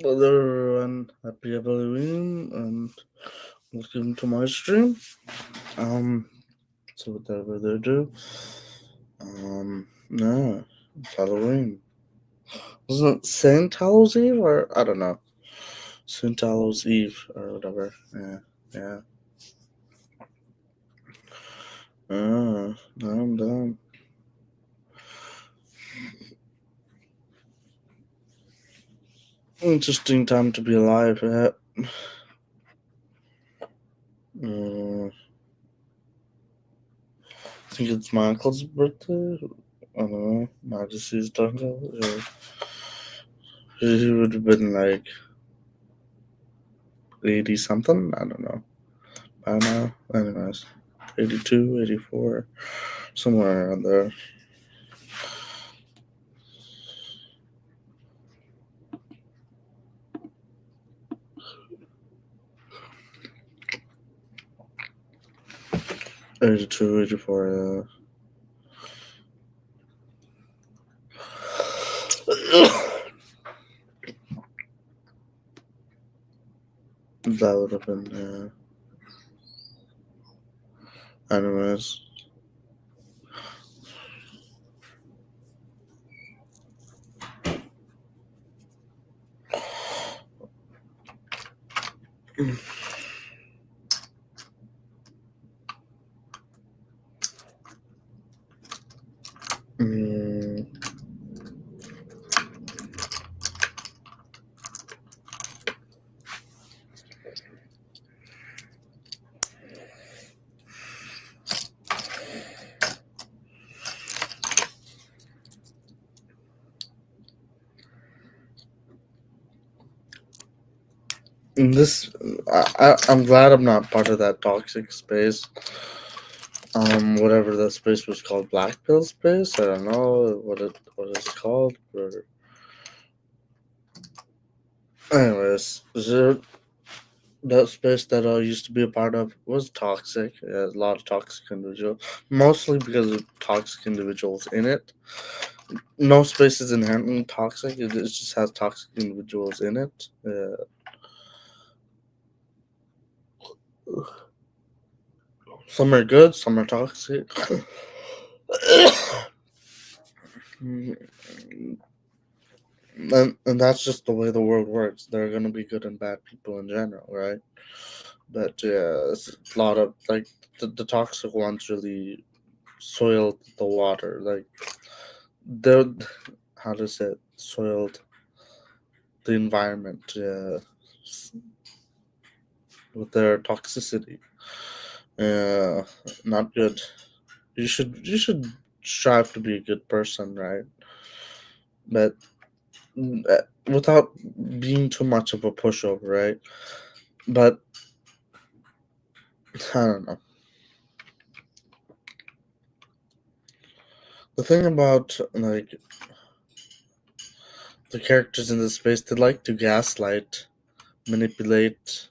Hello everyone, happy Halloween and welcome to my stream. Um, so without further ado, yeah, it's Halloween. Wasn't it Saint Hallows Eve or I don't know, Saint Hallows Eve or whatever. Yeah. I'm done. Interesting time to be alive. Yeah. I think it's my uncle's birthday. I don't know. Majesty's turns out. Yeah. He would have been like 80 something. I don't know. By now. Anyways, 82, 84, somewhere around there. '82, '84. That would have been, anyways. Mm, this, I'm glad I'm not part of that toxic space. Whatever that space was called, Black Pill Space. I don't know what it's called. But anyways, that space that I used to be a part of was toxic. It has a lot of toxic individuals, mostly because of toxic individuals in it. No space is inherently toxic. It just has toxic individuals in it. Some are good, some are toxic. And that's just the way the world works. There are going to be good and bad people in general, right? But yeah, it's a lot of like the toxic ones really soiled the water. Like they're how to say it, soiled the environment with their toxicity. Uh, Not good. You should strive to be a good person, right? But without being too much of a pushover, right? But I don't know. The thing about like the characters in this space, they like to gaslight, manipulate,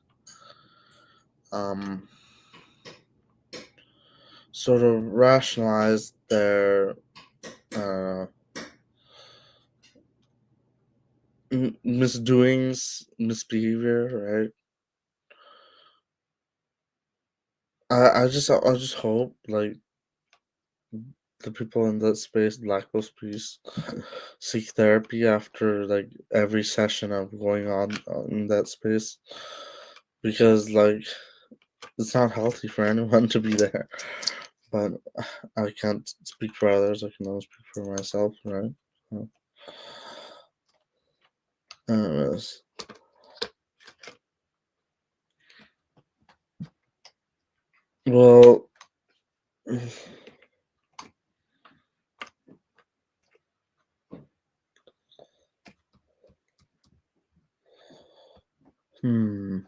um, sort of rationalize their uh, misdoings, misbehavior, right? I just hope like the people in that space, Black Hole Space, seek therapy after like every session of going on in that space because like it's not healthy for anyone to be there. But I can't speak for others. I can only speak for myself, right? So, anyways, well, hmm.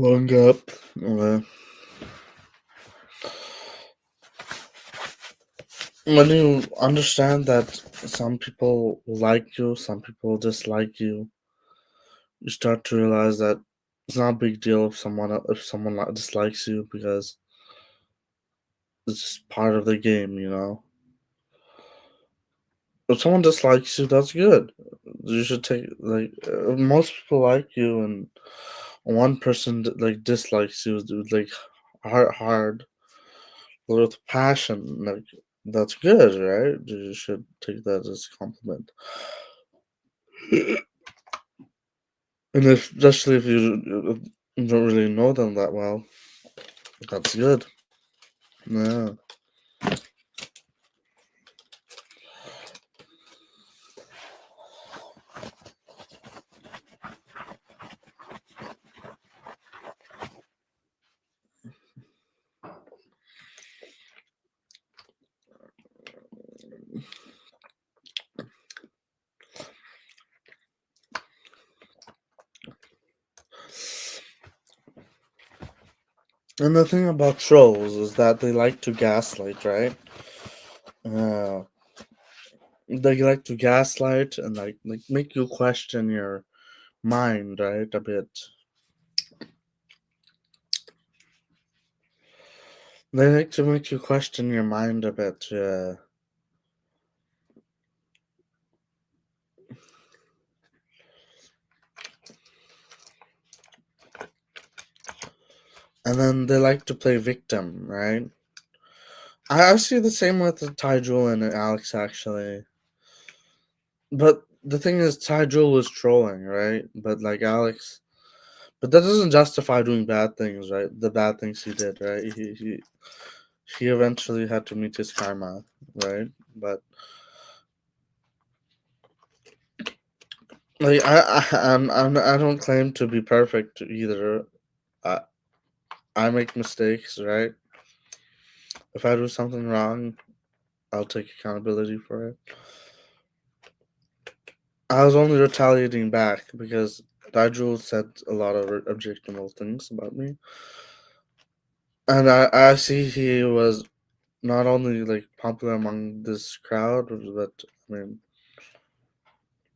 Long up. When you understand that some people like you, some people dislike you, you start to realize that it's not a big deal if someone dislikes you, because it's just part of the game, you know. If someone dislikes you, that's good. You should take if most people like you, and one person dislikes you with hard with passion, that's good, right? You should take that as a compliment. And especially if you don't really know them that well, that's good. Yeah. And the thing about trolls is that they like to gaslight, right? Uh, they like to gaslight and make you question your mind, right? A bit. They like to make you question your mind a bit, yeah. And then they like to play victim, right? I see the same with Tyjul and Alex, actually. But the thing is, Tyjul was trolling, right? But Alex, but that doesn't justify doing bad things, right? The bad things he did, right? He eventually had to meet his karma, right? But I don't claim to be perfect either. I I make mistakes, right? If I do something wrong, I'll take accountability for it. I was only retaliating back because Nigel said a lot of objectionable things about me, and I see he was not only popular among this crowd, but I mean,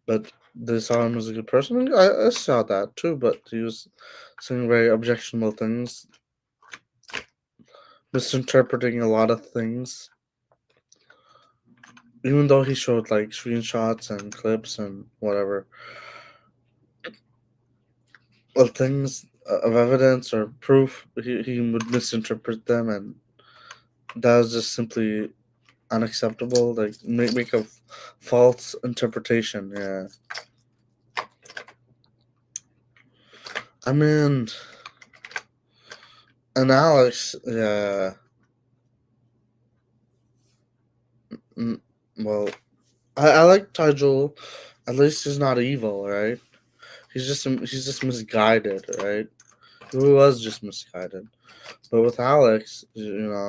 but they saw him as a good person. I saw that too, but he was saying very objectionable things, misinterpreting a lot of things. Even though he showed screenshots and clips and whatever of things of evidence or proof, he would misinterpret them, and that was just simply unacceptable. Make a false interpretation. Yeah, I mean, and Alex, yeah, mm, well, I like Tygel. At least he's not evil, right? He's just misguided, right? He was just misguided. But with Alex, he's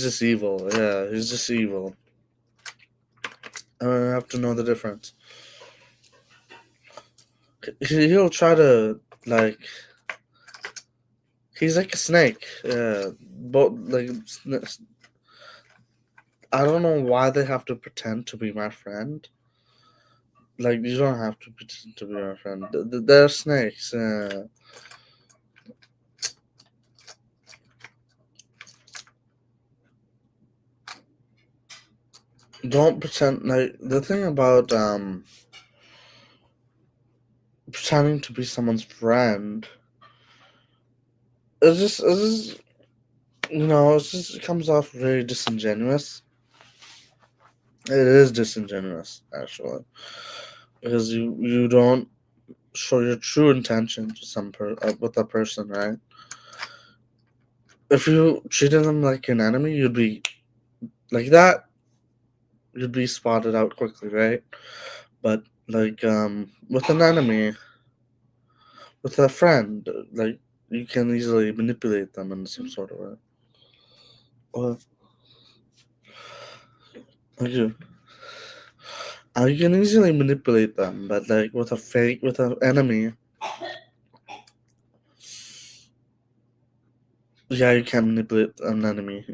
just evil. Yeah, he's just evil. I have to know the difference. He'll try to like. He's like a snake. Yeah, but I don't know why they have to pretend to be my friend. You don't have to pretend to be my friend. They're snakes. Don't pretend. The thing about pretending to be someone's friend, it's just it comes off very disingenuous. It is disingenuous, actually, because you don't show your true intention to with a person, right? If you treated them like an enemy, you'd be like that. You'd be spotted out quickly, right? But with an enemy, with a friend, you can easily manipulate them in some sort of way. Well, thank you. You can easily manipulate them, but like with an enemy, yeah, you can manipulate an enemy.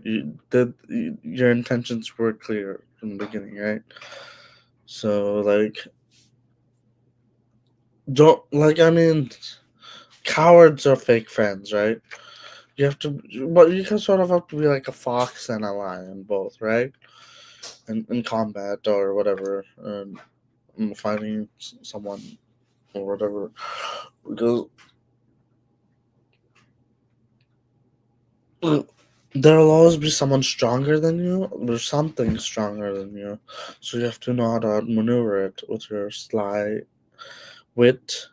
Your intentions were clear from the beginning, right? So like, don't like. I mean, cowards are fake friends, right? You have to, but you can sort of have to be like a fox and a lion, both, right? In combat or whatever, fighting someone or whatever, because there'll always be someone stronger than you. There's something stronger than you, so you have to know how to maneuver it with your sly wit,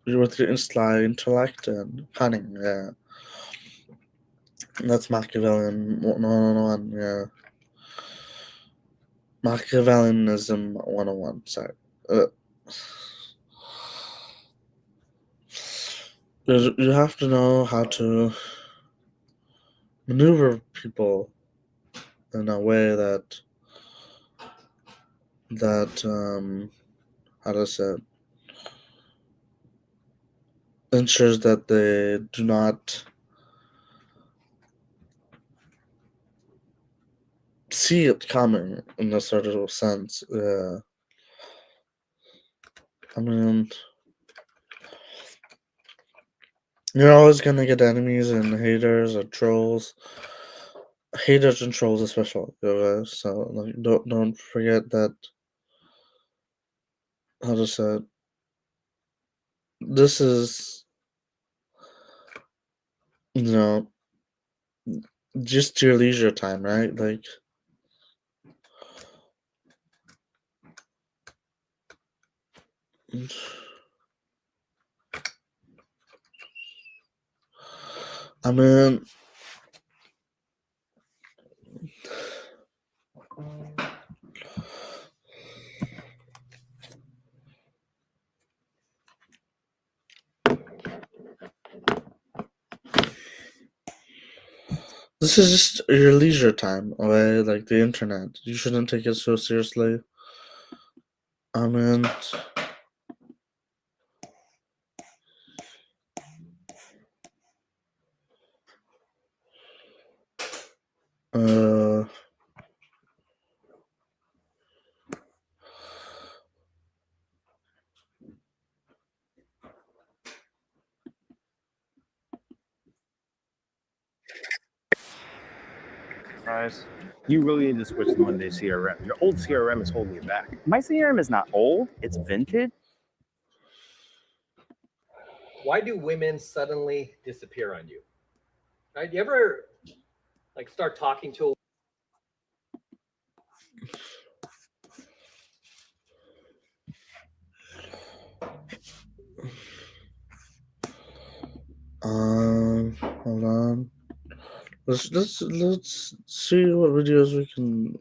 with your sly intellect and cunning. Yeah, that's Machiavellian 101. Yeah, Machiavellianism 101. Sorry. Uh, you have to know how to maneuver people in a way that how to say it, ensures that they do not see it coming in a sort of sense. I mean, you're always gonna get enemies and haters or trolls. Haters and trolls especially. Okay? So like, don't forget that. How to say it, this is, you know, just your leisure time, right? Like, I mean, this is just your leisure time, okay? Like the internet. You shouldn't take it so seriously. I mean, uh, You really need to switch to Monday CRM. Your old CRM is holding you back. My CRM is not old, it's vintage. Why do women suddenly disappear on you? Right? You ever like start talking to a hold on. Let's see what videos we can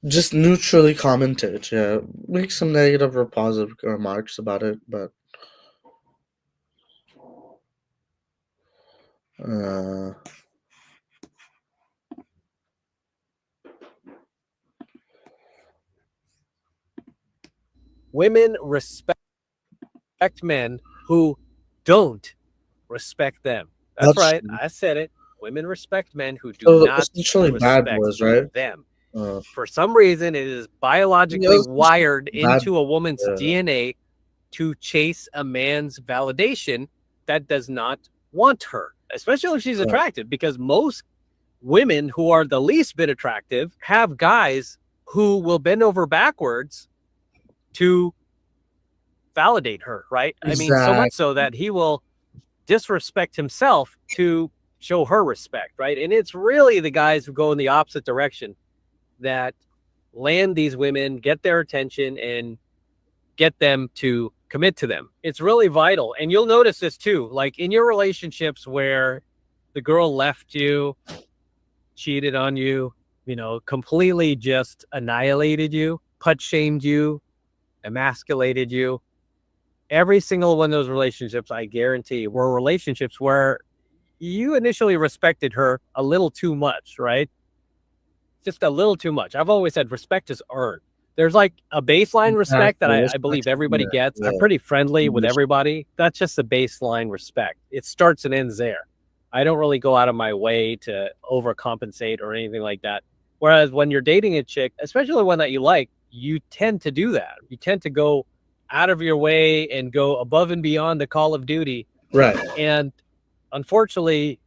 just neutrally commentate. Yeah, make some negative or positive remarks about it, but women respect men who don't respect them. That's right. true. I said it. Women respect men who do So not essentially bad respect boys, right? them. Uh, For some reason, it is biologically yes, wired bad- into a woman's yeah. DNA to chase a man's validation that does not want her, especially if she's Yeah. attractive, because most women who are the least bit attractive have guys who will bend over backwards to validate her, right? I mean, so much so that he will disrespect himself to show her respect, right? And it's really the guys who go in the opposite direction that land these women, get their attention, and get them to commit to them. It's really vital. And you'll notice this too, like in your relationships where the girl left you, cheated on you, completely just annihilated you, put shamed you, emasculated you. Every single one of those relationships, I guarantee, were relationships where you initially respected her a little too much, right? Just a little too much. I've always said respect is earned. there's like a baseline respect that Exactly. I believe everybody Yeah, gets. I'm yeah. pretty friendly with Yes. everybody. That's just the baseline respect. It starts and ends there. I don't really go out of my way to overcompensate or anything like that. Whereas when you're dating a chick, especially one that you like, you tend to do that. You tend to go out of your way and go above and beyond the call of duty. Right. And unfortunately,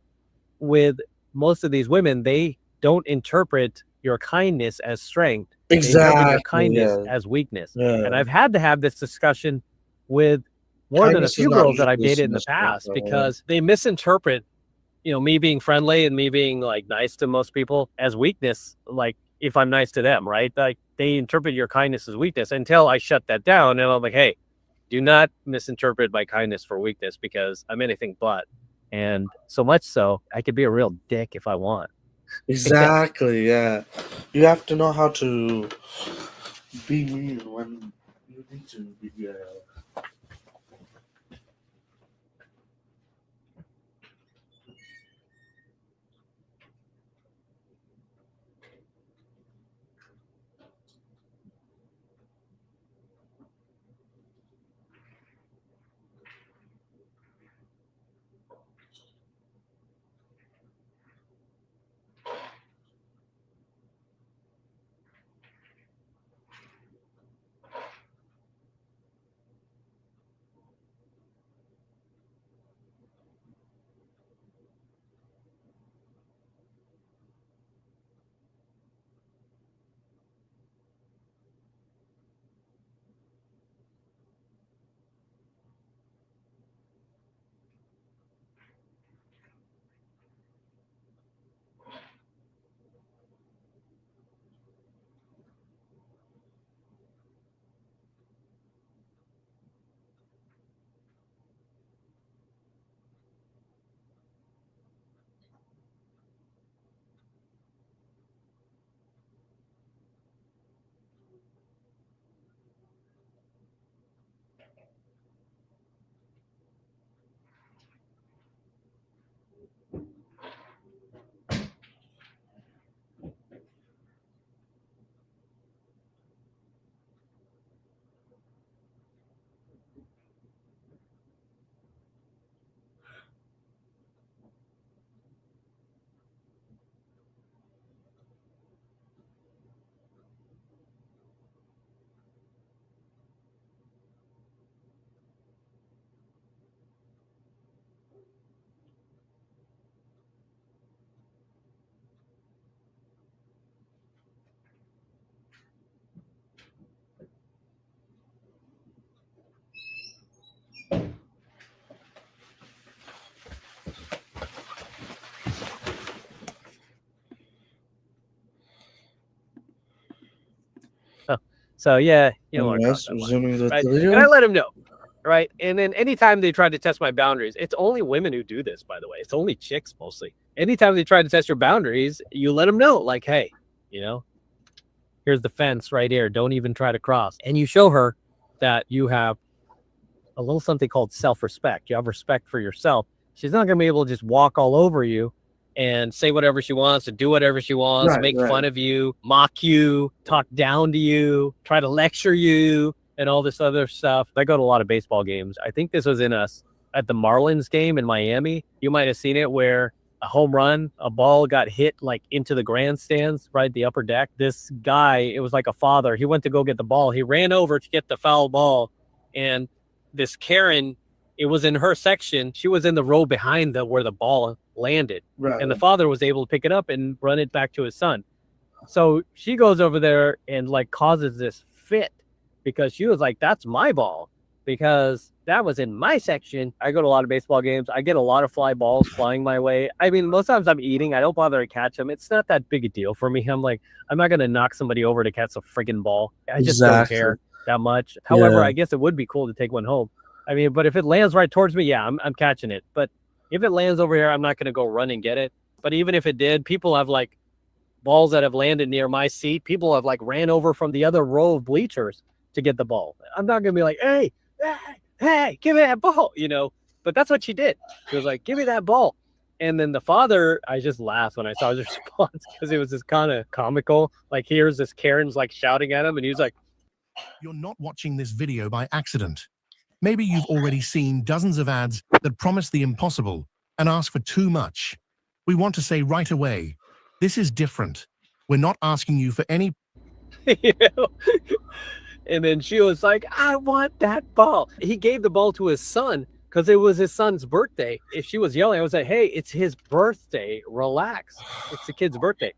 with most of these women, they don't interpret your kindness as strength. They interpret your Exactly. kindness Yeah. as weakness. Yeah. And I've had to have this discussion with more than a Kindness is few not girls that I've usually dated seen in the as strength, past though, because they misinterpret, me being friendly and me being like nice to most people as weakness. Like if I'm nice to them, right? Like they interpret your kindness as weakness until I shut that down and I'm like, hey, do not misinterpret my kindness for weakness because I'm anything but. And so much so, I could be a real dick if I want. Exactly. Yeah. You have to know how to be mean when you need to be. So yeah, you don't want to cross Yes, that line, resuming the right? video. And I let him know, right? And then anytime they try to test my boundaries, it's only women who do this, by the way. It's only chicks mostly. Anytime they try to test your boundaries, you let them know, like, hey, here's the fence right here. Don't even try to cross. And you show her that you have a little something called self-respect. You have respect for yourself. She's not going to be able to just walk all over you and say whatever she wants and do whatever she wants, Right, make right. fun of you, mock you, talk down to you, try to lecture you, and all this other stuff. I go to a lot of baseball games. I think this was at the Marlins game in Miami. You might have seen it where a home run, a ball got hit like into the grandstands, right? The upper deck. This guy, it was like a father. He went to go get the ball. He ran over to get the foul ball. And this Karen, it was in her section. She was in the row behind where the ball landed. Right. And the father was able to pick it up and run it back to his son. So she goes over there and like causes this fit because she was like, that's my ball because that was in my section. I go to a lot of baseball games. I get a lot of fly balls flying my way. I mean, most times I'm eating. I don't bother to catch them. It's not that big a deal for me. I'm like, I'm not going to knock somebody over to catch a friggin' ball. I just don't care that much. However, I guess it would be cool to take one home. I mean, but if it lands right towards me, yeah, I'm catching it. But if it lands over here, I'm not going to go run and get it. But even if it did, people have like balls that have landed near my seat. People have like ran over from the other row of bleachers to get the ball. I'm not going to be like, hey, give me that ball, But that's what she did. She was like, give me that ball. And then the father, I just laughed when I saw his response because it was just kind of comical. Like, here's this Karen's like shouting at him, and he was like, You're not watching this video by accident. Maybe you've already seen dozens of ads that promise the impossible and ask for too much. We want to say right away, this is different. We're not asking you for any. You know? And then she was like, I want that ball. He gave the ball to his son because it was his son's birthday. If she was yelling, I was like, hey, it's his birthday. Relax. It's the kid's birthday.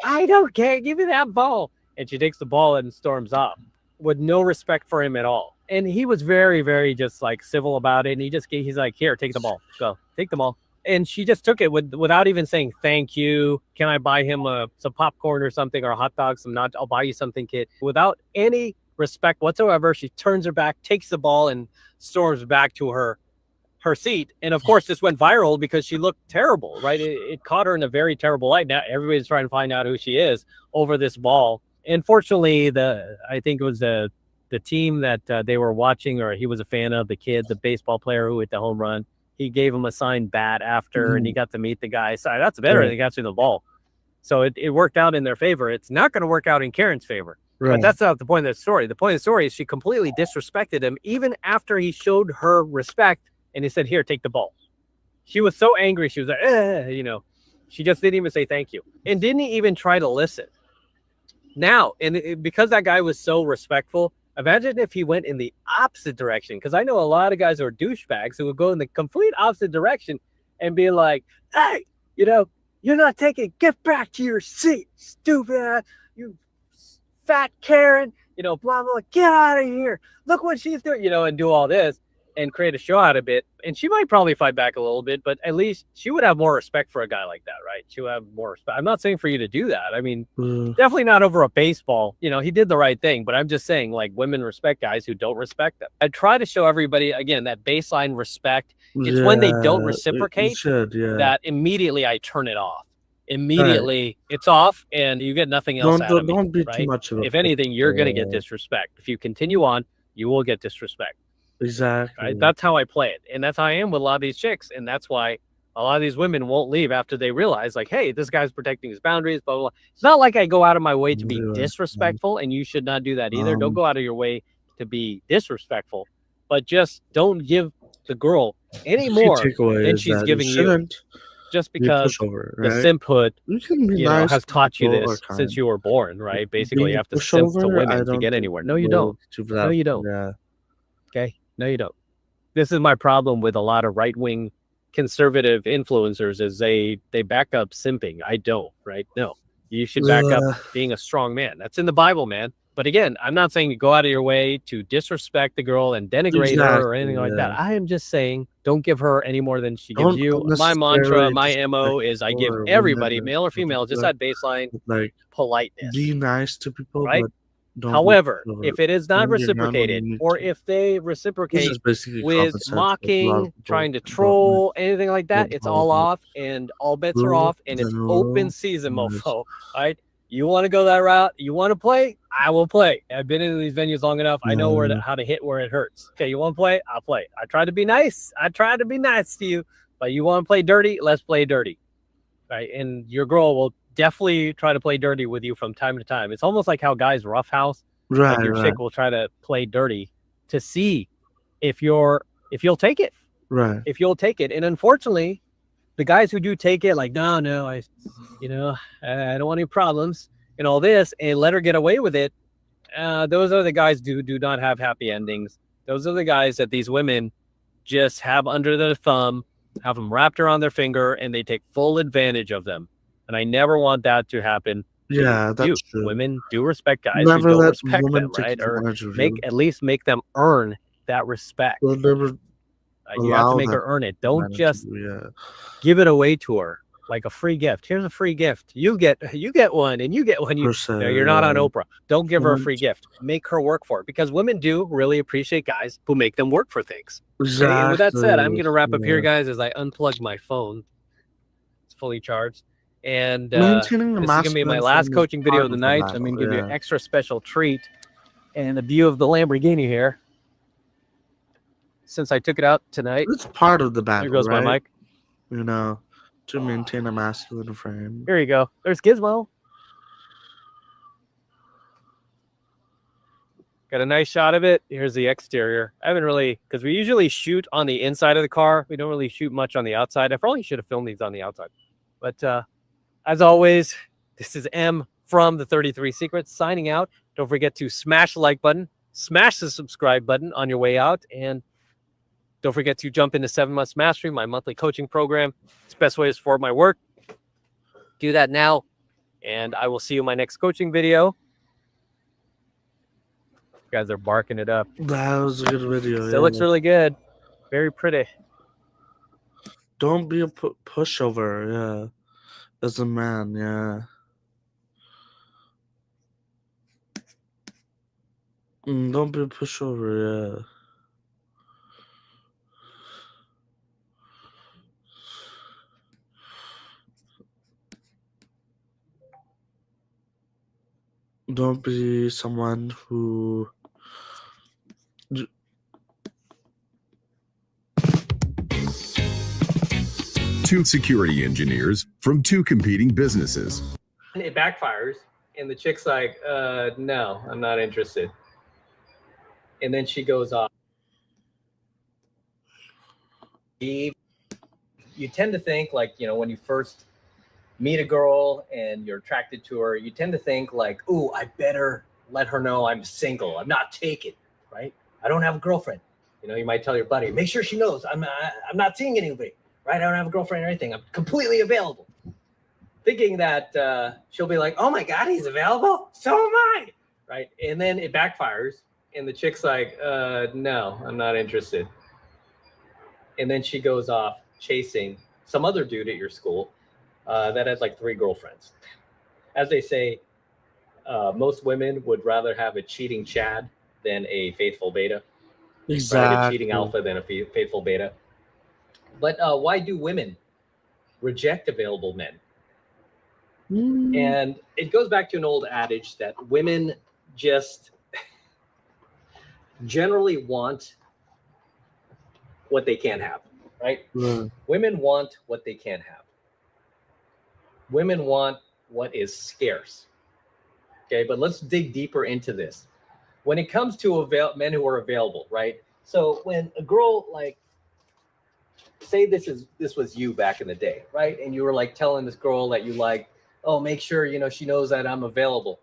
I don't care. Give me that ball. And she takes the ball and storms off with no respect for him at all. And he was very, very just like civil about it. And he's like, here, take the ball. Go. Take the ball. And she just took it without even saying thank you. Can I buy him some popcorn or something, or a hot dog? I'll buy you something, kid. Without any respect whatsoever, she turns her back, takes the ball, and storms back to her seat. And of course, this went viral because she looked terrible, right? It caught her in a very terrible light. Now everybody's trying to find out who she is over this ball. And fortunately, I think it was the team that they were watching, or he was a fan of, the kid, the baseball player who hit the home run. He gave him a signed bat after, and he got to meet the guy. So that's better than he got to the ball. So it worked out in their favor. It's not going to work out in Karen's favor. Right. But that's not the point of the story. The point of the story is she completely disrespected him, even after he showed her respect and he said, here, take the ball. She was so angry. She was like, you know, she just didn't even say thank you and didn't even try to listen. Now, because that guy was so respectful, imagine if he went in the opposite direction, because I know a lot of guys who are douchebags who would go in the complete opposite direction and be like, hey, you know, you're not taking, get back to your seat, stupid, you fat Karen, you know, blah, blah, get out of here. Look what she's doing, you know, and do all this and create a show out of it. And she might probably fight back a little bit, but at least she would have more respect for a guy like that, right? She would have more respect. I'm not saying for you to do that. I mean, definitely not over a baseball. You know, he did the right thing, but I'm just saying, like, women respect guys who don't respect them. I try to show everybody, again, that baseline respect. It's when they don't reciprocate that immediately I turn it off. Immediately it's off and you get nothing else out of me. Don't be too much of a, if anything, you're going to get disrespect. If you continue on, you will get disrespect. Exactly. Right? That's how I play it. And that's how I am with a lot of these chicks. And that's why a lot of these women won't leave after they realize, like, hey, this guy's protecting his boundaries, blah, blah, blah. It's not like I go out of my way to be disrespectful, and you should not do that either. Don't go out of your way to be disrespectful, but just don't give the girl any more than she's giving you. Just because the simphood, nice has taught you this since you were born, right? Basically, you have to simp to women to get anywhere. No, you don't. No, you don't. Yeah. Okay? No, you don't. This is my problem with a lot of right-wing conservative influencers is they back up simping. I don't, right? No. You should back up being a strong man. That's in the Bible, man. But again, I'm not saying you go out of your way to disrespect the girl and denigrate her or anything like that. I am just saying don't give her any more than she gives you. My mantra, my MO is I give everybody, male or female, just that baseline like politeness. Be nice to people, right? However, if it is not reciprocated, or if they reciprocate with mocking, trying to troll, anything like that, it's all off and all bets are off and it's open season, mofo. Right? You want to go that route? You want to play? I will play. I've been in these venues long enough. I know how to hit where it hurts. Okay, you want to play? I'll play. I try to be nice. I try to be nice to you. But you want to play dirty? Let's play dirty. Right? And your girl will definitely try to play dirty with you from time to time. It's almost like how guys roughhouse. Right. Like your chick will try to play dirty to see if you'll take it. Right. If you'll take it. And unfortunately, the guys who do take it, like, no, I don't want any problems and all this, and let her get away with it. Those are the guys who do not have happy endings. Those are the guys that these women just have under their thumb, have them wrapped around their finger, and they take full advantage of them. And I never want that to happen. Yeah, that's true. Women do respect guys who don't respect them, right? Or at least make them earn that respect. You have to make her earn it. Don't just give it away to her like a free gift. Here's a free gift. You get one, and you get one. You're not on Oprah. Don't give her a free gift. Make her work for it, because women do really appreciate guys who make them work for things. Exactly. Okay? And with that said, I'm gonna wrap up here, guys, as I unplug my phone. It's fully charged. And this is gonna be my last coaching video of the night. I'm gonna give you an extra special treat and a view of the Lamborghini here, since I took it out tonight. It's part of the battle. There goes my mic. You know, to maintain a masculine frame. Here you go. There's Gizmo. Got a nice shot of it. Here's the exterior. I haven't really, because we usually shoot on the inside of the car. We don't really shoot much on the outside. I probably should have filmed these on the outside. But as always, this is M from the 33 Secrets signing out. Don't forget to smash the like button, smash the subscribe button on your way out, and don't forget to jump into 7 Months Mastery, my monthly coaching program. It's the best way to support my work. Do that now, and I will see you in my next coaching video. You guys are barking it up. That was a good video. Still looks really good. Very pretty. Don't be a pushover, yeah. As a man, yeah. Don't be a pushover, yeah. Don't be someone who... Two security engineers from two competing businesses. It backfires, and the chick's like, no, I'm not interested. And then she goes off. You tend to think, like, you know, when you first meet a girl and you're attracted to her, you tend to think like, ooh, I better let her know I'm single. I'm not taken, right? I don't have a girlfriend. You know, you might tell your buddy, make sure she knows I'm not seeing anybody, right? I don't have a girlfriend or anything. I'm completely available. Thinking that she'll be like, oh my God, he's available? So am I, right? And then it backfires, and the chick's like, no, I'm not interested. And then she goes off chasing some other dude at your school that has like 3 girlfriends. As they say, most women would rather have a cheating Chad than a faithful beta. Exactly. Right? A cheating alpha than a faithful beta. But why do women reject available men? And it goes back to an old adage that women just generally want what they can't have, right? Women want what they can't have. Women want what is scarce. Okay, but let's dig deeper into this. When it comes to men who are available, right? So when a girl, like, say this was you back in the day, right? And you were like telling this girl that you like, oh, make sure, you know, she knows that I'm available.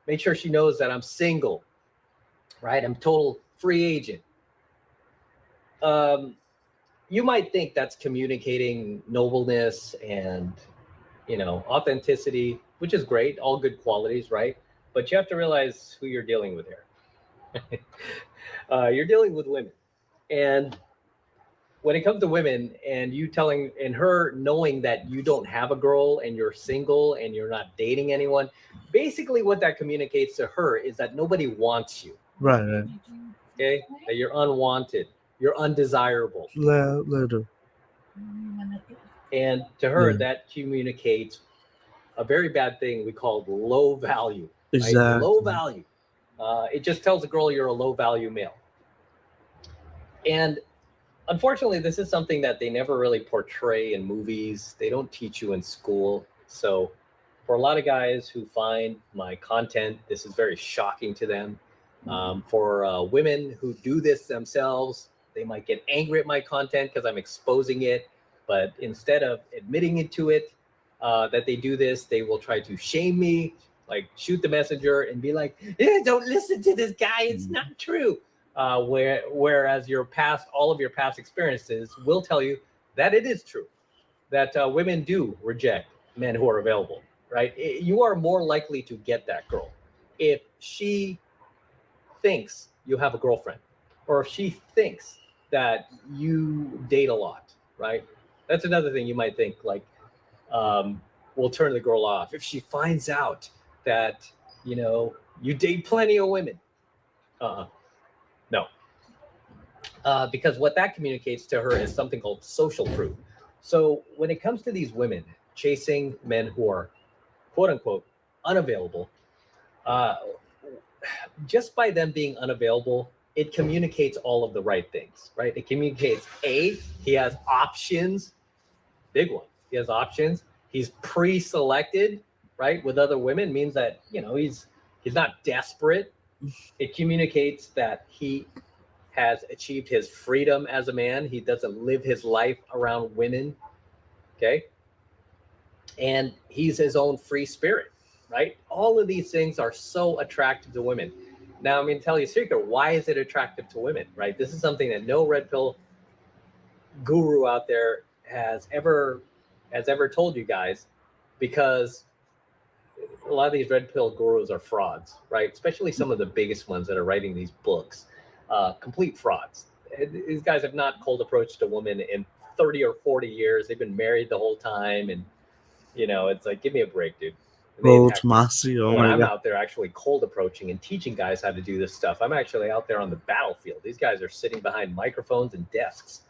Make sure she knows that I'm single, right? I'm total free agent. You might think that's communicating nobleness and, you know, authenticity, which is great, all good qualities, right? But you have to realize who you're dealing with here. You're dealing with women. And when it comes to women and you telling and her knowing that you don't have a girl and you're single and you're not dating anyone, basically what that communicates to her is that nobody wants you. Right. Okay? That you're unwanted. You're undesirable. Later. And to her, that communicates a very bad thing we call low value. Right? Exactly. Low value. It just tells the girl you're a low value male. And unfortunately, this is something that they never really portray in movies. They don't teach you in school. So for a lot of guys who find my content, this is very shocking to them. For women who do this themselves, they might get angry at my content because I'm exposing it. But instead of admitting it to it, that they do this, they will try to shame me, like shoot the messenger and be like, don't listen to this guy. It's not true. Whereas all of your past experiences will tell you that it is true, that women do reject men who are available, right? You are more likely to get that girl if she thinks you have a girlfriend or if she thinks that you date a lot, right? That's another thing you might think, like, will turn the girl off if she finds out that, you know, you date plenty of women. No. Because what that communicates to her is something called social proof. So when it comes to these women chasing men who are, quote unquote, unavailable, just by them being unavailable, it communicates all of the right things, right? It communicates, A, he has options, big one. He has options. He's pre-selected, right, with other women, means that, you know, he's not desperate. It communicates that he has achieved his freedom as a man. He doesn't live his life around women. Okay. And he's his own free spirit, right? All of these things are so attractive to women. Now, I'm going to tell you a secret. Why is it attractive to women, right? This is something that no red pill guru out there has ever told you guys, because a lot of these red pill gurus are frauds, right? Especially some of the biggest ones that are writing these books, complete frauds. These guys have not cold approached a woman in 30 or 40 years. They've been married the whole time, and it's like, give me a break, dude. Coach Massey, oh when my I'm god. out there actually cold approaching and teaching guys how to do this stuff, I'm actually out there on the battlefield. These guys are sitting behind microphones and desks.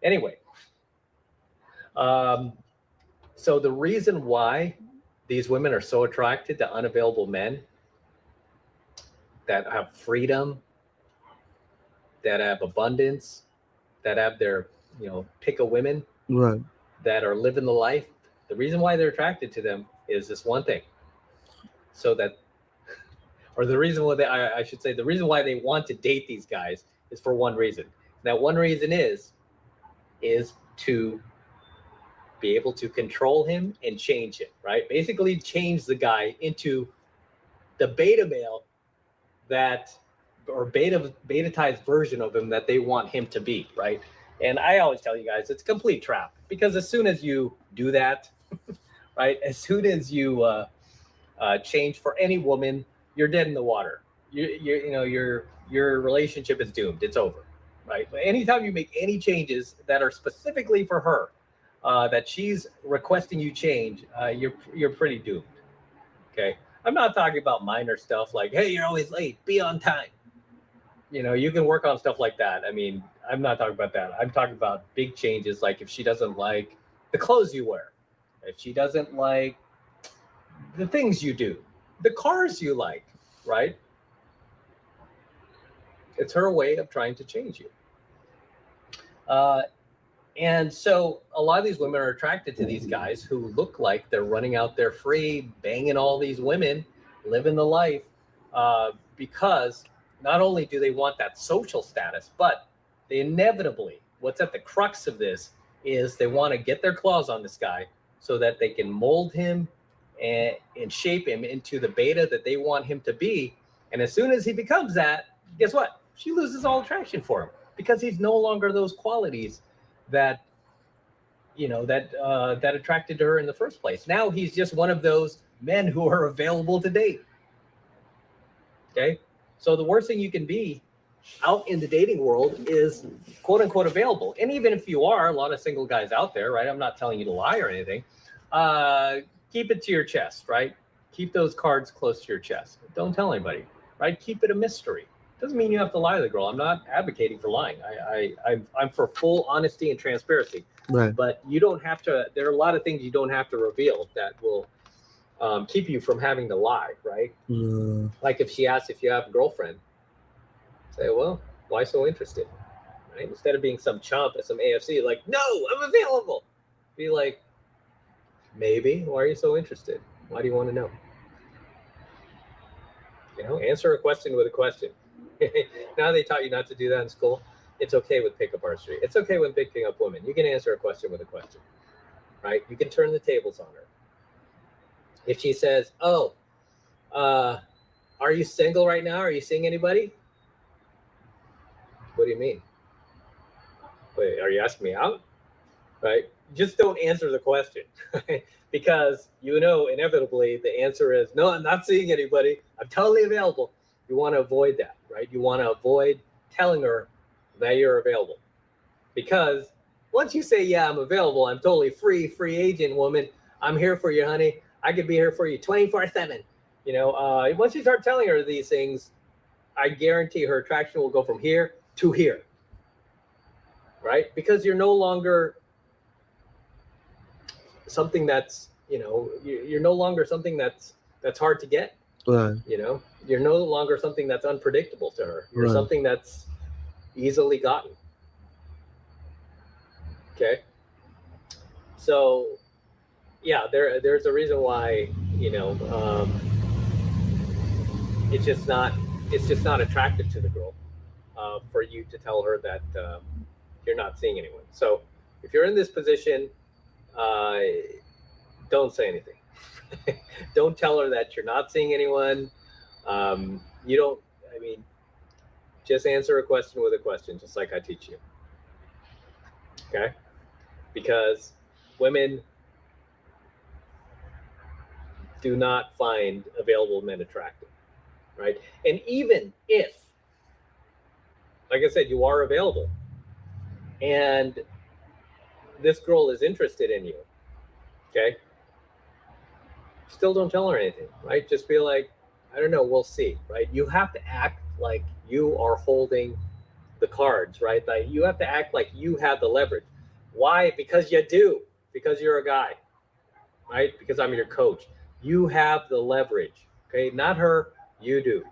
Anyway, so the reason why these women are so attracted to unavailable men that have freedom, that have abundance, that have their, pick of women, Right. that are living the life, the reason why they're attracted to them is this one thing. So that, or the reason why I should say, the reason why they want to date these guys is for one reason. That one reason is to be able to control him and change him, right? Basically change the guy into the beta male or beta-tized version of him that they want him to be, right? And I always tell you guys, it's a complete trap, because as soon as you do that, right? As soon as you change for any woman, you're dead in the water. Your relationship is doomed. It's over, right? But anytime you make any changes that are specifically for her, that she's requesting you change, you're pretty doomed. Okay, I'm not talking about minor stuff like, hey, you're always late, be on time. You can work on stuff like that. I mean, I'm not talking about that. I'm talking about big changes, like if she doesn't like the clothes you wear, if she doesn't like the things you do, the cars you like, right? It's her way of trying to change you. And so a lot of these women are attracted to these guys who look like they're running out there free, banging all these women, living the life, because not only do they want that social status, but they inevitably, what's at the crux of this is they want to get their claws on this guy so that they can mold him and shape him into the beta that they want him to be. And as soon as he becomes that, guess what? She loses all attraction for him, because he's no longer those qualities that that attracted to her in the first place. Now he's just one of those men who are available to date. Okay, so the worst thing you can be out in the dating world is quote unquote available. And even if you are, a lot of single guys out there, right? I'm not telling you to lie or anything. Keep it to your chest, right? Keep those cards close to your chest. Don't tell anybody, right? Keep it a mystery. Doesn't mean you have to lie to the girl. I'm not advocating for lying. I'm for full honesty and transparency. Right. But you don't have to. There are a lot of things you don't have to reveal that will keep you from having to lie, right? Like if she asks if you have a girlfriend, say, well, why so interested? Right? Instead of being some chump at some AFC, like, no, I'm available. Be like, maybe. Why are you so interested? Why do you want to know? Answer a question with a question. Now they taught you not to do that in school. It's okay with pickup archery. It's okay with picking up women. You can answer a question with a question, right? You can turn the tables on her. If she says, oh, are you single right now? Are you seeing anybody? What do you mean? Wait, are you asking me out? Right? Just don't answer the question. Because inevitably the answer is, no, I'm not seeing anybody. I'm totally available. You want to avoid that, right? You want to avoid telling her that you're available. Because once you say, yeah, I'm available, I'm totally free agent woman, I'm here for you, honey. I could be here for you 24/7. Once you start telling her these things, I guarantee her attraction will go from here to here. Right? Because you're no longer something that's, you're no longer something that's hard to get. Right. You're no longer something that's unpredictable to her. You're Right. something that's easily gotten. Okay. So yeah, there's a reason why, it's just not attractive to the girl for you to tell her that you're not seeing anyone. So if you're in this position, don't say anything. Don't tell her that you're not seeing anyone. You don't, I mean, just answer a question with a question, just like I teach you. Okay? Because women do not find available men attractive, right? And even if, like I said, you are available and this girl is interested in you, okay? Still don't tell her anything, right? Just be like, I don't know, we'll see, right? You have to act like you are holding the cards, right? Like you have to act like you have the leverage. Why? Because you do, because you're a guy, right? Because I'm your coach. You have the leverage, okay? Not her, you do.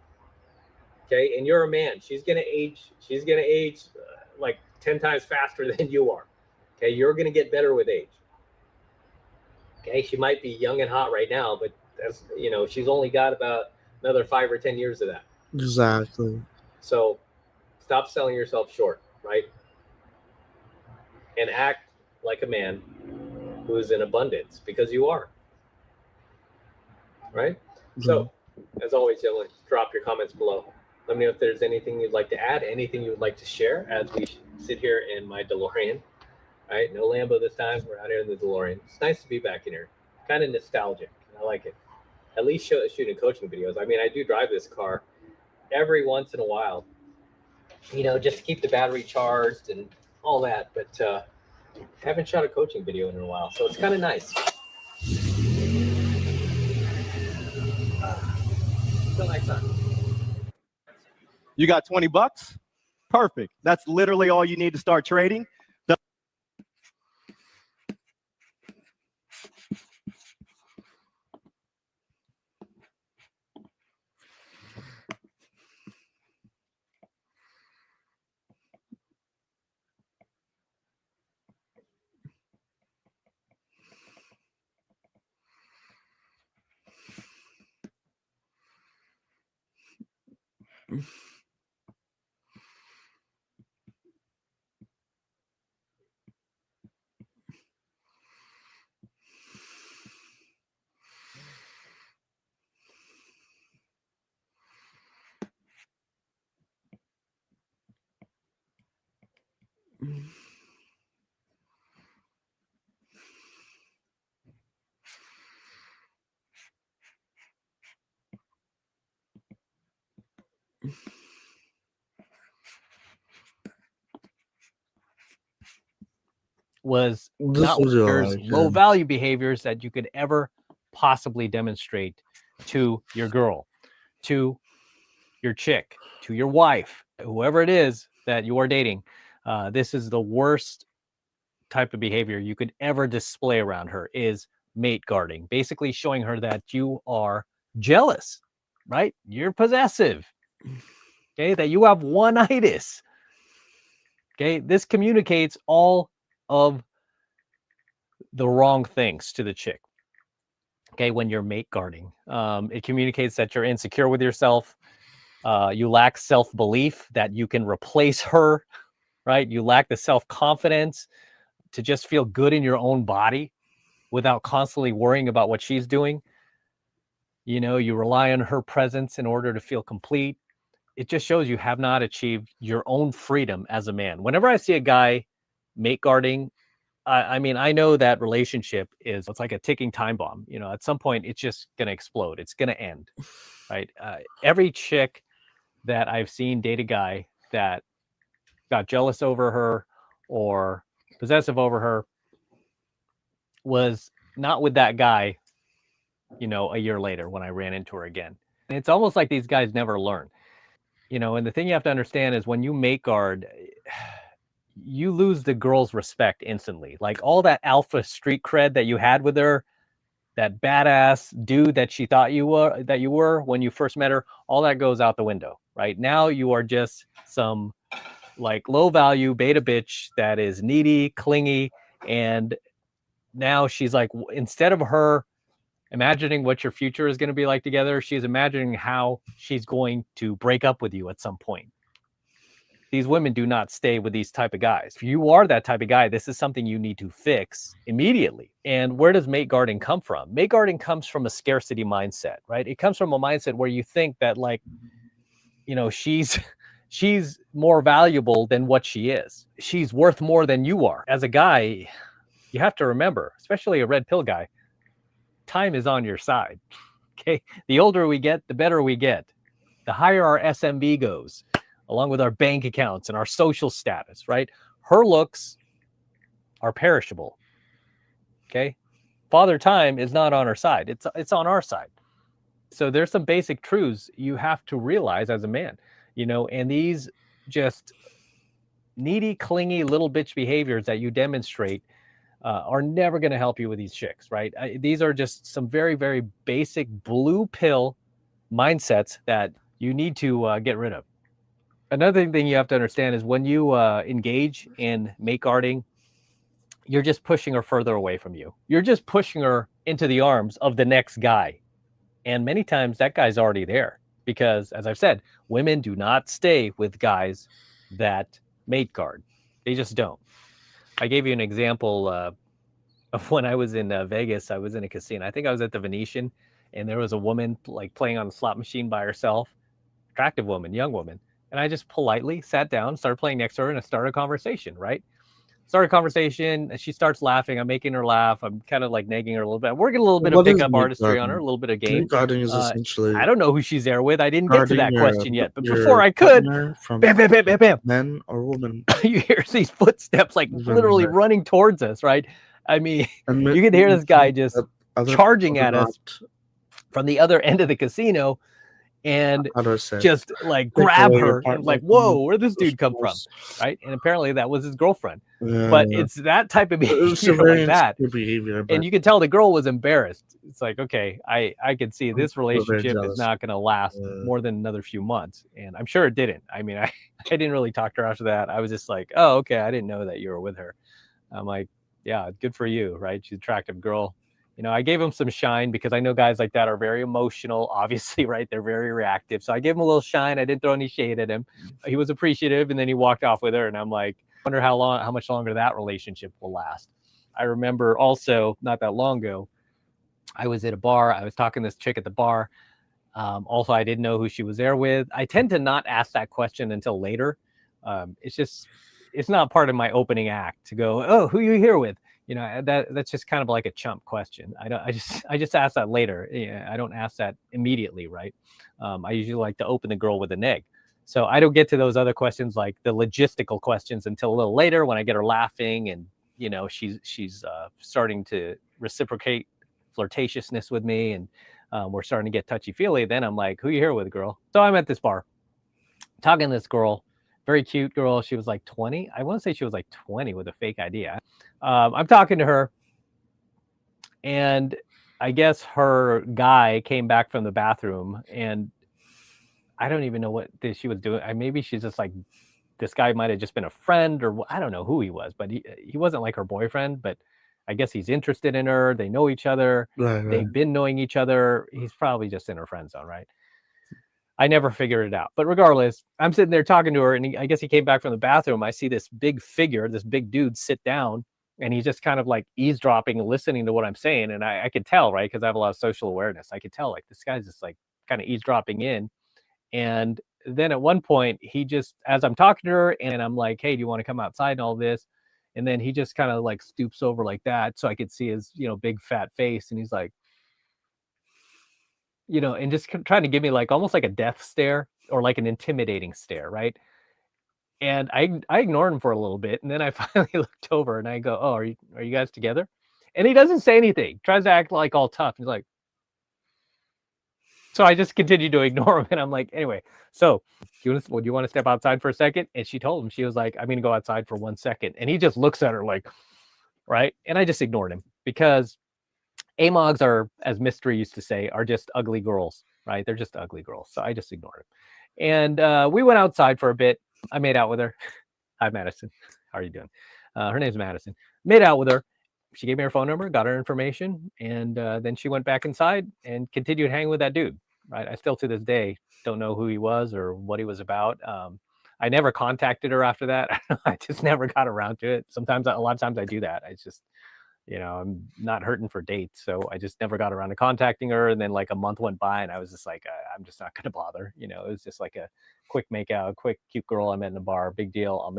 Okay, and you're a man. She's gonna age like 10 times faster than you are. Okay, you're gonna get better with age. Okay, she might be young and hot right now, but that's, you know, she's only got about another 5 or 10 years of that. Exactly. So stop selling yourself short, right? And act like a man who is in abundance, because you are. Right? So, as always, gentlemen, drop your comments below. Let me know if there's anything you'd like to add, anything you would like to share as we sit here in my DeLorean. All right, no Lambo this time. We're out here in the DeLorean. It's nice to be back in here. Kind of nostalgic. I like it. At least shooting coaching videos. I mean, I do drive this car every once in a while, you know, just to keep the battery charged and all that. But haven't shot a coaching video in a while, so it's kind of nice. Until next time. You got 20 bucks? Perfect. That's literally all you need to start trading. Was This not was your there's low value behaviors that you could ever possibly demonstrate to your girl, to your chick, to your wife, whoever it is that you are dating. This is the worst type of behavior you could ever display around her, is mate guarding, basically showing her that you are jealous, right? You're possessive, okay? That you have one-itis, okay? This communicates all of the wrong things to the chick, okay? When you're mate guarding, it communicates that you're insecure with yourself. You lack self-belief that you can replace her, right? You lack the self-confidence to just feel good in your own body without constantly worrying about what she's doing. You know, you rely on her presence in order to feel complete. It just shows you have not achieved your own freedom as a man. Whenever I see a guy mate guarding, I mean, I know that relationship it's like a ticking time bomb. You know, at some point, it's just going to explode. It's going to end, right? Every chick that I've seen date a guy that got jealous over her or possessive over her was not with that guy, you know, a year later when I ran into her again. And it's almost like these guys never learn, you know. And the thing you have to understand is when you mate guard, you lose the girl's respect instantly. Like all that alpha street cred that you had with her, that badass dude that she thought you were when you first met her, all that goes out the window, right? Now you are just some like low value beta bitch that is needy, clingy, and now she's like, instead of her imagining what your future is going to be like together. She's imagining how she's going to break up with you at some point. These women do not stay with these type of guys. If you are that type of guy, this is something you need to fix immediately. And where does mate guarding come from? Mate guarding comes from a scarcity mindset, right? It comes from a mindset where you think that, like, you know, she's more valuable than what she is. She's worth more than you are. As a guy, you have to remember, especially a red pill guy, time is on your side. Okay. The older we get, the better we get. The higher our SMV goes, along with our bank accounts and our social status, right? Her looks are perishable. Okay. Father time is not on her side. It's on our side. So there's some basic truths you have to realize as a man, you know, and these just needy, clingy little bitch behaviors that you demonstrate are never going to help you with these chicks, right? These are just some very, very basic blue pill mindsets that you need to get rid of. Another thing you have to understand is when you engage in mate guarding, you're just pushing her further away from you. You're just pushing her into the arms of the next guy. And many times that guy's already there because, as I've said, women do not stay with guys that mate guard. They just don't. I gave you an example of when I was in Vegas. I was in a casino. I think I was at the Venetian, and there was a woman like playing on the slot machine by herself. Attractive woman, young woman. And I just politely sat down, started playing next to her, and I started a conversation, right? Started a conversation. She starts laughing. I'm making her laugh. I'm kind of like nagging her a little bit. I'm working a little bit of pickup artistry on her, a little bit of game. Mate guarding is essentially I don't know who she's there with. I didn't get to that question yet. But your before I could, from bam, bam, bam, bam, bam. men or women. You hear these footsteps like literally running towards us, right? I mean, And you can hear this guy just other charging people at are us from the other end of the casino and how do I say? just like Take grab away your her and partner like, from whoa, where'd this dude come from? those- Right? And apparently that was his girlfriend. Yeah, But it's that type of it's a behavior very like that. insecure behavior. And you could tell the girl was embarrassed. It's like, okay, I could see this very relationship is jealous. not going to last more than another few months. And I'm sure it didn't. I mean, I didn't really talk to her after that. I was just like, oh, okay, I didn't know that you were with her. I'm like, yeah, good for you, right? She's an attractive girl. You know, I gave him some shine because I know guys like that are very emotional, obviously, right? They're very reactive. So I gave him a little shine. I didn't throw any shade at him. He was appreciative, and then he walked off with her. And I'm like, wonder how much longer that relationship will last. I remember also not that long ago, I was at a bar. I was talking to this chick at the bar. Also, I didn't know who she was there with. I tend to not ask that question until later. It's not part of my opening act to go, oh, who are you here with? You know, that's just kind of like a chump question. I just ask that later. Yeah, I don't ask that immediately, right? I usually like to open the girl with an egg. So I don't get to those other questions, like the logistical questions, until a little later when I get her laughing and, you know, she's starting to reciprocate flirtatiousness with me, and we're starting to get touchy-feely. Then I'm like, who you here with, girl? So I'm at this bar talking to this girl, very cute girl. She was like 20. I want to say she was like 20 with a fake ID. I'm talking to her, and I guess her guy came back from the bathroom, and I don't even know what she was doing. Maybe she's just like, this guy might have just been a friend, or I don't know who he was, but he wasn't like her boyfriend, but I guess he's interested in her. They know each other. Right. They've been knowing each other. He's probably just in her friend zone, right? I never figured it out. But regardless, I'm sitting there talking to her, and I guess he came back from the bathroom. I see this big figure, this big dude sit down, and he's just kind of like eavesdropping and listening to what I'm saying. And I could tell, right? Because I have a lot of social awareness. I could tell, like, this guy's just like kind of eavesdropping in. And then at one point, he just, as I'm talking to her, and I'm like, hey, do you want to come outside and all this? And then he just kind of like stoops over like that, so I could see his, you know, big fat face. And he's like, you know, and just trying to give me like almost like a death stare, or like an intimidating stare, right? And I ignored him for a little bit, and then I finally looked over and I go, oh, are you guys together? And he doesn't say anything, tries to act like all tough. He's like, so I just continued to ignore him, and I'm like, anyway, so do you want to step outside for a second? And she told him, she was like, I'm going to go outside for 1 second. And he just looks at her like, right? And I just ignored him, because AMOGs are, as Mystery used to say, are just ugly girls, right? They're just ugly girls. So I just ignored him. And we went outside for a bit. I made out with her. Hi, Madison. How are you doing? Her name's Madison. Made out with her. she gave me her phone number, got her information, and then she went back inside and continued hanging with that dude. Right? I still to this day don't know who he was or what he was about. I never contacted her after that. I just never got around to it. Sometimes, a lot of times I do that. I just, I'm not hurting for dates. So I just never got around to contacting her. And then like a month went by and I was just like, I'm just not going to bother. It was just like a quick makeout, quick, cute girl I met in a bar, big deal. I'll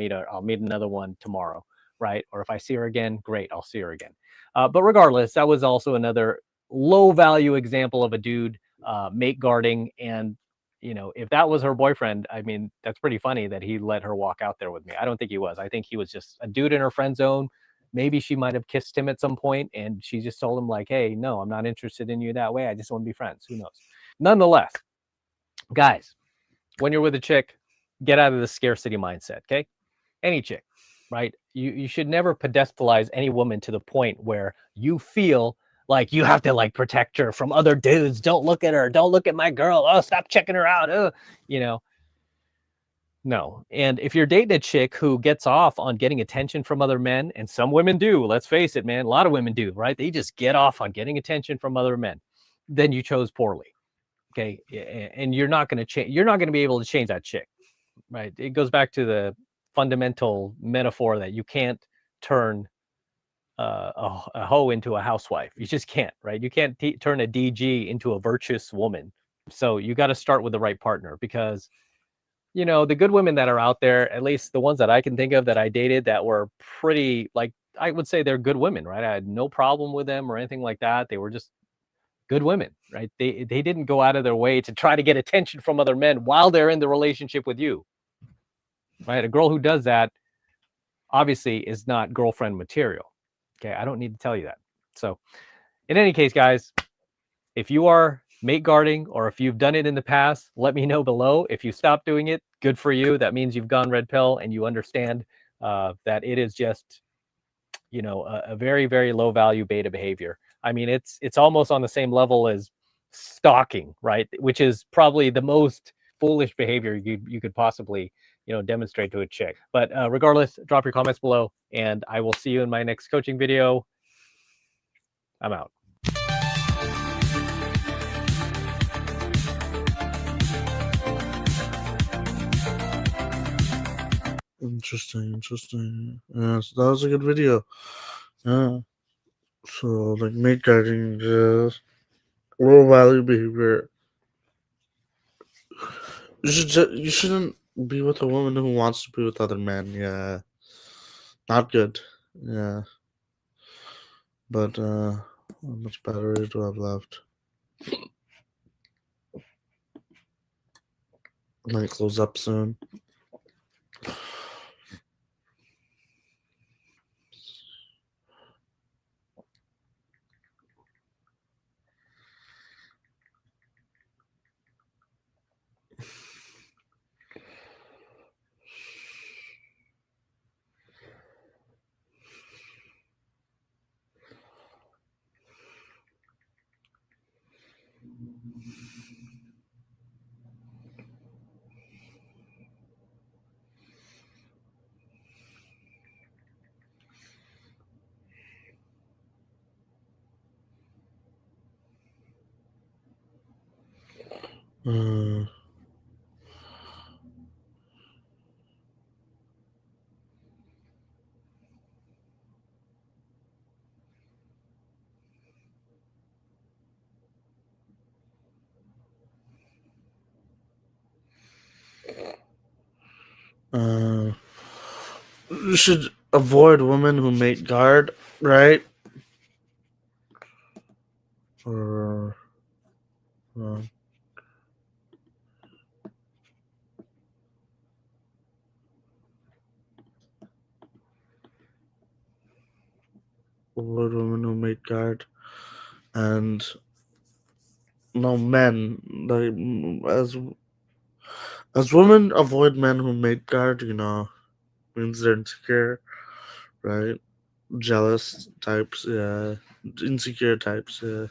meet another one tomorrow. Right. Or if I see her again, great. I'll see her again. But regardless, that was also another low value example of a dude mate guarding. And if that was her boyfriend, I mean, that's pretty funny that he let her walk out there with me. I don't think he was. I think he was just a dude in her friend zone. Maybe she might have kissed him at some point and she just told him like, hey, no, I'm not interested in you that way. I just want to be friends. Who knows? Nonetheless, guys, when you're with a chick, get out of the scarcity mindset, okay? Any chick, right? You should never pedestalize any woman to the point where you feel like you have to like protect her from other dudes. Don't look at her. Don't look at my girl. Oh, stop checking her out. No. And if you're dating a chick who gets off on getting attention from other men, and some women do, let's face it, man, a lot of women do, right? They just get off on getting attention from other men. Then you chose poorly. Okay. And you're not going to change. You're not going to be able to change that chick, right? It goes back to the fundamental metaphor that you can't turn a hoe into a housewife. You just can't, right? You can't turn a DG into a virtuous woman. So you got to start with the right partner because, the good women that are out there, at least the ones that I can think of that I dated that were pretty, like, I would say they're good women, right? I had no problem with them or anything like that. They were just good women, right? They didn't go out of their way to try to get attention from other men while they're in the relationship with you, right? A girl who does that obviously is not girlfriend material. Okay, I don't need to tell you that. So in any case, guys, if you are mate guarding or if you've done it in the past, let me know below. If you stop doing it, good for you. That means you've gone red pill and you understand that it is just, a very, very low value beta behavior. I mean, it's almost on the same level as stalking, right? Which is probably the most foolish behavior you could possibly, demonstrate to a chick. But regardless, drop your comments below and I will see you in my next coaching video. I'm out. Interesting. Yeah, so that was a good video. Yeah. So, like, mate guarding is low value behavior. You shouldn't be with a woman who wants to be with other men. Yeah, not good. Yeah, but how much battery do I have left? I'm gonna close up soon. Uh, you should avoid women who mate guard, right? Or avoid women who mate guard, and no men like as women avoid men who mate guard. Means they're insecure, right? Jealous types, yeah. Insecure types, yeah.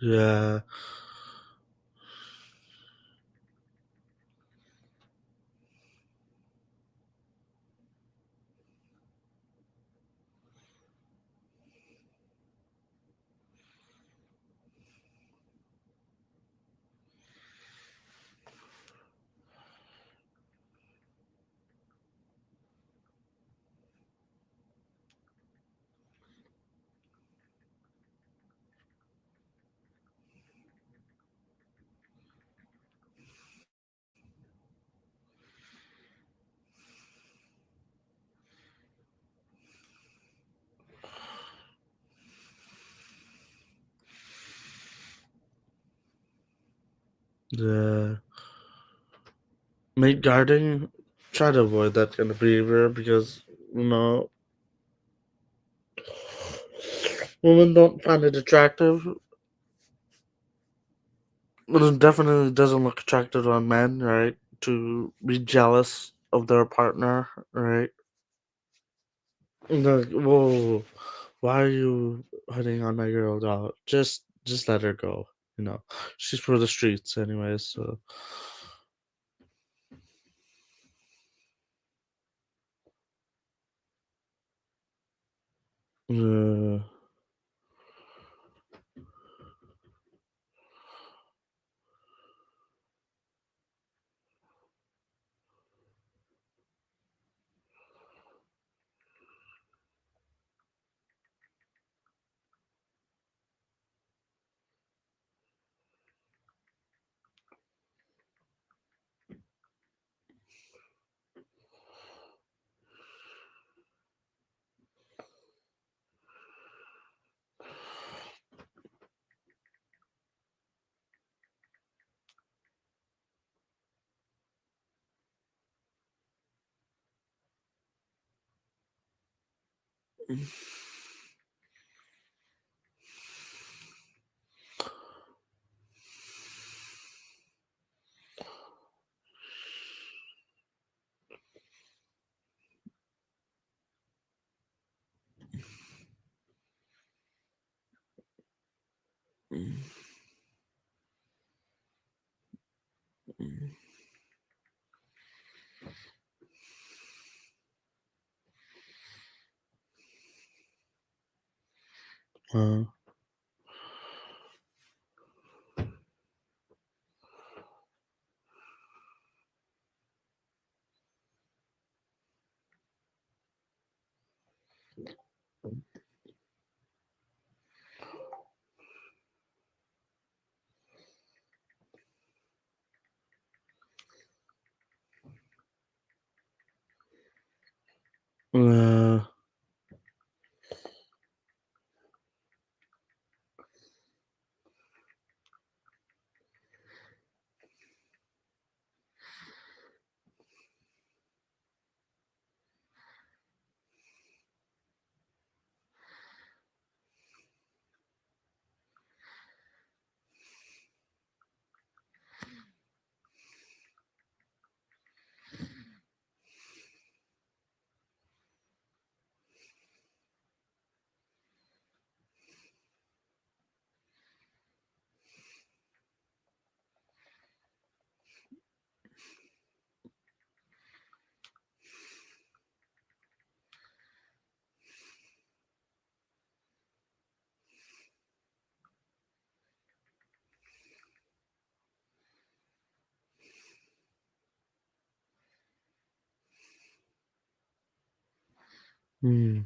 Yeah. The mate guarding, try to avoid that kind of behavior because, women don't find it attractive. But it definitely doesn't look attractive on men, right? To be jealous of their partner, right? Like, whoa, why are you hitting on my girl, dog? Just let her go. She's for the streets, anyways. So, uh, uh, uh, hmm.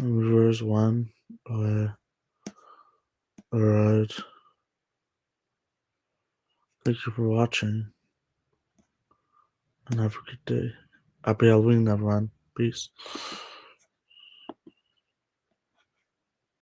Reverse one. Alright. Thank you for watching. And have a good day. Happy Halloween, everyone. Peace.